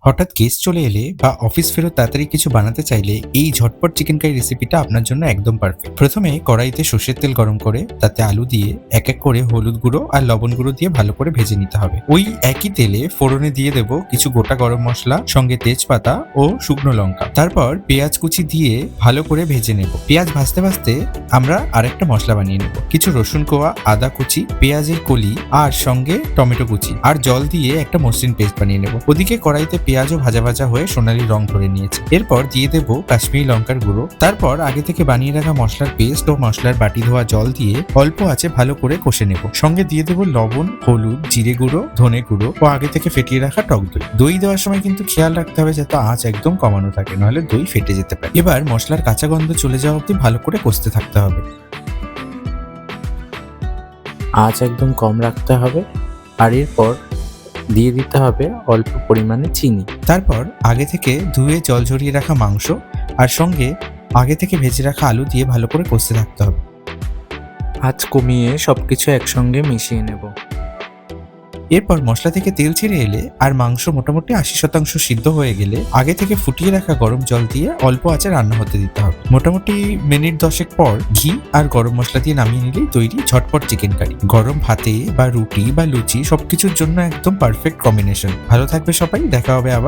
হঠাৎ গেস্ট চলে এলে বা অফিস ফেরত তাড়াতাড়ি কিছু বানাতে চাইলে এই ঝটপট চিকেন কারি রেসিপিটা আপনার জন্য একদম পারফেক্ট। প্রথমে কড়াইতে সর্ষের তেল গরম করে তাতে আলু দিয়ে এক এক করে হলুদ গুঁড়ো আর লবণ গুঁড়ো দিয়ে ভালো করে ভেজে নিতে হবে। ওই একই তেলে ফোড়নে দিয়ে দেব কিছু গোটা গরম মশলা, সঙ্গে তেজপাতা ও শুকনো লঙ্কা। তারপর পেঁয়াজ কুচি দিয়ে ভালো করে ভেজে নেব। পেঁয়াজ ভাজতে ভাজতে আমরা আরেকটা মশলা বানিয়ে নেব। কিছু রসুন কোয়া, আদা কুচি, পেঁয়াজের কলি আর সঙ্গে টমেটো কুচি আর জল দিয়ে একটা মসৃণ পেস্ট বানিয়ে নেব। ওদিকে কড়াইতে পেঁয়াজও ভাজা ভাজা হয়ে সোনালী রং ধরে নিয়েছে। এরপর দিয়ে দেব কাশ্মীরি লঙ্কার গুঁড়ো। তারপর আগে থেকে বানিয়ে রাখা মশলার পেস্ট ও মশলার বাটি ধোয়া জল দিয়ে অল্প আঁচে ভালো করে কষে নেব। সঙ্গে দিয়ে দেব লবণ, হলুদ, জিরে গুঁড়ো, ধনে গুঁড়ো ও আগে থেকে ফেটিয়ে রাখা টক দই। দই দেওয়ার সময় কিন্তু খেয়াল রাখতে হবে যাতে আঁচ একদম কমানো থাকে, নাহলে দই ফেটে যেতে পারে। এবার মশলার কাঁচা গন্ধ চলে যাওয়া অবধি ভালো করে কষতে থাকতে হবে। আঁচ একদম কম রাখতে হবে। আর এরপর দিয়ে দিতে হবে অল্প পরিমাণে চিনি। তারপর আগে থেকে ধুয়ে জল ঝরিয়ে রাখা মাংস আর সঙ্গে আগে থেকে ভেজে রাখা আলু দিয়ে ভালো করে কষতে থাকতে হবে। আঁচ কমিয়ে সবকিছু একসঙ্গে মিশিয়ে নেব। এরপর মশলা থেকে তেল ছেড়ে এলে আর মাংস মোটামুটি 80% সিদ্ধ হয়ে গেলে আগে থেকে ফুটিয়ে রাখা গরম জল দিয়ে অল্প আঁচে রান্না হতে দিতে হবে। মোটামুটি মিনিট 10 পর ঘি আর গরম মশলা দিয়ে নামিয়ে নিলেই তৈরি ঝটপট চিকেন কারি। গরম ভাতে বা রুটি বা লুচি সবকিছুর জন্য একদম পারফেক্ট কম্বিনেশন। ভালো থাকবে সবাই, দেখা হবে আবার।